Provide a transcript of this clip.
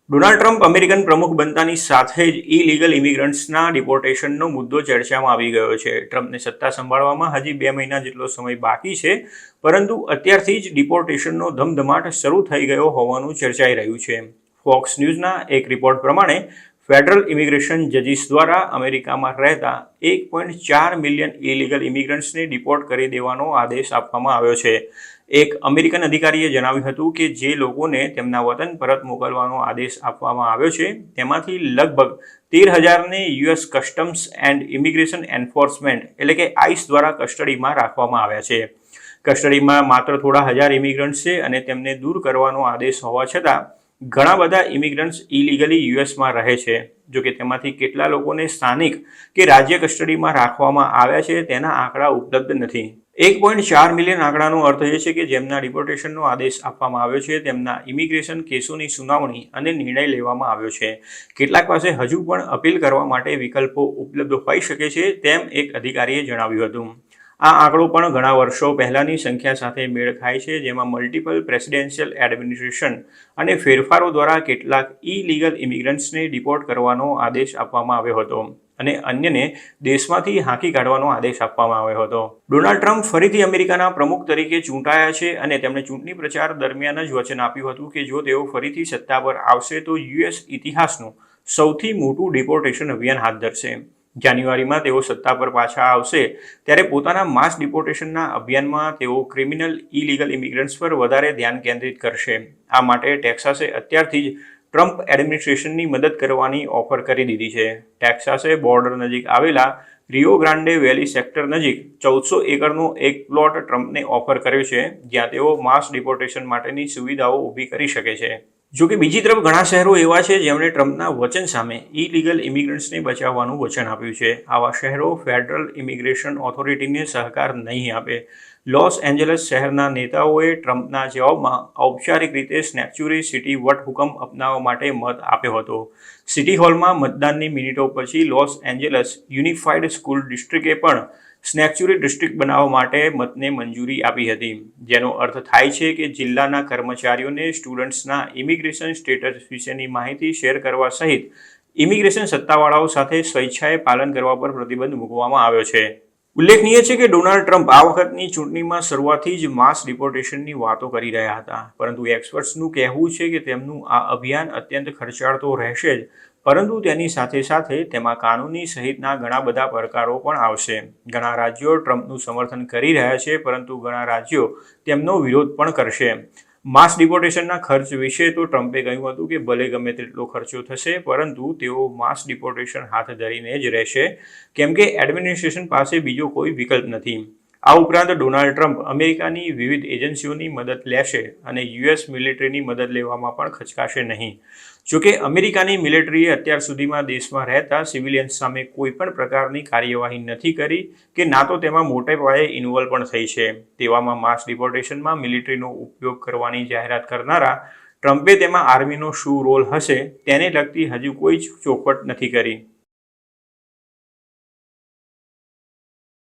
Donald Trump American પ્રમુખ બનતાની સાથે જ ઇલીગલ ઇમિગ્રન્ટ્સના ડિપોર્ટેશનનો મુદ્દો ચર્ચામાં આવી ગયો છે. ટ્રમ્પને સત્તા સંભાળવામાં હજી 2 મહિના જેટલો સમય બાકી છે, પરંતુ અત્યારથી જ ડિપોર્ટેશનનો ધમધમાટ શરૂ થઈ ગયો હોવાનું ચર્ચાઈ રહ્યું છે. ફોક્સ ન્યૂઝના એક રિપોર્ટ પ્રમાણે ફેડરલ ઇમિગ્રેશન જજીસ દ્વારા અમેરિકામાં રહેતા 1.4 મિલિયન ઇલીગલ ઇમિગ્રન્ટ્સને ડિપોર્ટ કરી દેવાનો આદેશ આપવામાં આવ્યો છે. એક અમેરિકન અધિકારીએ જણાવ્યું હતું કે જે લોકોને તેમના વતન પરત મોકલવાનો આદેશ આપવામાં આવ્યો છે, તેમાંથી લગભગ 13,000ને US customs and immigration enforcement એટલે કે આઈસ દ્વારા કસ્ટડીમાં રાખવામાં આવ્યા છે. કસ્ટડીમાં માત્ર થોડા હજાર ઇમિગ્રન્ટ્સ છે અને તેમને દૂર કરવાનો આદેશ હોવા છતાં ઘણા બધા ઇમિગ્રન્ટ્સ ઇલીગલી યુએસમાં રહે છે. જોકે તેમાંથી કેટલા લોકોને સ્થાનિક કે રાજ્ય કસ્ટડીમાં રાખવામાં આવ્યા છે તેના આંકડા ઉપલબ્ધ નથી. 1.4 મિલિયન આંકડાનો અર્થ એ છે કે જેમના ડિપોર્ટેશનનો આદેશ આપવામાં આવ્યો છે તેમના ઇમિગ્રેશન કેસોની સુનાવણી અને નિર્ણય લેવામાં આવ્યો છે. કેટલાક પાસે હજુ પણ અપીલ કરવા માટે વિકલ્પો ઉપલબ્ધ હોઈ શકે છે, તેમ એક અધિકારીએ જણાવ્યું હતું. આ આંકડો પણ ઘણા વર્ષો પહેલાની સંખ્યા સાથે મેળ ખાય છે, જેમાં મલ્ટિપલ પ્રેસિડેન્શિયલ એડમિનિસ્ટ્રેશન અને ફેરફારો દ્વારા કેટલાક ઇલીગલ ઇમિગ્રન્ટ્સને ડિપોર્ટ કરવાનો આદેશ આપવામાં આવ્યો હતો અને અન્યને દેશમાંથી હાંકી કાઢવાનો આદેશ આપવામાં આવ્યો હતો. ડોનાલ્ડ ટ્રમ્પ ફરીથી અમેરિકાના પ્રમુખ તરીકે ચૂંટાયા છે અને તેમણે ચૂંટણી પ્રચાર દરમિયાન જ વચન આપ્યું હતું કે જો તેઓ ફરીથી સત્તા પર આવશે તો યુએસ ઇતિહાસનું સૌથી મોટું ડિપોર્ટેશન અભિયાન હાથ ધરશે. જાન્યુઆરીમાં તેઓ સત્તા પર પાછા આવશે ત્યારે પોતાના માસ ડિપોર્ટેશનના અભિયાનમાં તેઓ ક્રિમિનલ ઇલીગલ ઇમિગ્રન્ટ્સ પર વધારે ધ્યાન કેન્દ્રિત કરશે. આ માટે ટેક્સાસે અત્યારથી જ ટ્રમ્પ એડમિનિસ્ટ્રેશનની મદદ કરવાની ઓફર કરી દીધી છે. ટેક્સાસે બોર્ડર નજીક આવેલા રિયો ગ્રાન્ડે વેલી સેક્ટર નજીક 1400 એકરનો એક પ્લોટ ટ્રમ્પને ઓફર કર્યો છે, જ્યાં તેઓ માસ ડિપોર્ટેશન માટેની સુવિધાઓ ઊભી કરી શકે છે. જોકે બીજી તરફ ઘણા શહેરો એવા છે જેમણે ટ્રમ્પના વચન સામે ઇલીગલ ઇમિગ્રન્ટ્સને બચાવવાનું વચન આપ્યું છે. આવા શહેરો ફેડરલ ઇમિગ્રેશન ઓથોરિટીને સહકાર નહીં આપે. લોસ એન્જલસ શહેરના નેતાઓએ ટ્રમ્પના જવાબમાં ઔપચારિક રીતે સ્નેક્ચુરી સિટી વટહુકમ અપનાવવા માટે મત આપ્યો હતો. સિટી હોલમાં મતદાનની મિનિટો પછી લોસ એન્જલસ યુનિફાઈડ સ્કૂલ ડિસ્ટ્રિક્ટે પણ સ્નેક્ચુરી ડિસ્ટ્રિક્ટ બનાવવા માટે મતને મંજૂરી આપી હતી, જેનો અર્થ થાય છે કે જિલ્લાના કર્મચારીઓને સ્ટુડન્ટ્સના ઇમિગ્રેશન સ્ટેટસ વિશેની માહિતી શેર કરવા સહિત ઇમિગ્રેશન સત્તાવાળાઓ સાથે સ્વેચ્છાએ પાલન કરવા પર પ્રતિબંધ મૂકવામાં આવ્યો છે. ઉલ્લેખનીય છે કે ડોનાલ્ડ ટ્રમ્પ આ વખતની ચૂંટણીમાં શરૂઆતથી જ માસ ડિપોર્ટેશનની વાતો કરી રહ્યા હતા, પરંતુ એક્સપર્ટ્સનું કહેવું છે કે તેમનું આ અભિયાન અત્યંત ખર્ચાળ તો રહેશે જ, પરંતુ તેની સાથે સાથે તેમાં કાનૂની સહિતના ઘણા બધા પડકારો પણ આવશે. ઘણા રાજ્યો ટ્રમ્પનું સમર્થન કરી રહ્યા છે, પરંતુ ઘણા રાજ્યો તેમનો વિરોધ પણ કરશે. માસ ડિપોર્ટેશનના ખર્ચ વિશે તો ટ્રમ્પે કહ્યું હતું કે ભલે ગમે તેટલો ખર્ચો થશે, પરંતુ તેઓ માસ ડિપોર્ટેશન હાથ ધરીને જ રહેશે, કેમ કે એડમિનિસ્ટ્રેશન પાસે બીજો કોઈ વિકલ્પ નથી. આ ઉપરાંત ડોનાલ્ડ ટ્રમ્પ અમેરિકાની વિવિધ એજન્સીઓની મદદ લેશે અને યુએસ મિલિટરીની મદદ લેવામાં પણ ખચકાશે નહીં. જોકે અમેરિકાની મિલિટરીએ અત્યાર સુધીમાં દેશમાં રહેતા સિવિલિયન્સ સામે કોઈ પણ પ્રકારની કાર્યવાહી નથી કરી કે ના તો તેમાં મોટે પાયે ઇન્વોલ્વ પણ થઈ છે. તેવામાં માસ ડિપોર્ટેશનમાં મિલિટરીનો ઉપયોગ કરવાની જાહેરાત કરનારા ટ્રમ્પે તેમાં આર્મીનો શું રોલ હશે તેને લગતી હજુ કોઈ જ ચોખવટ નથી કરી.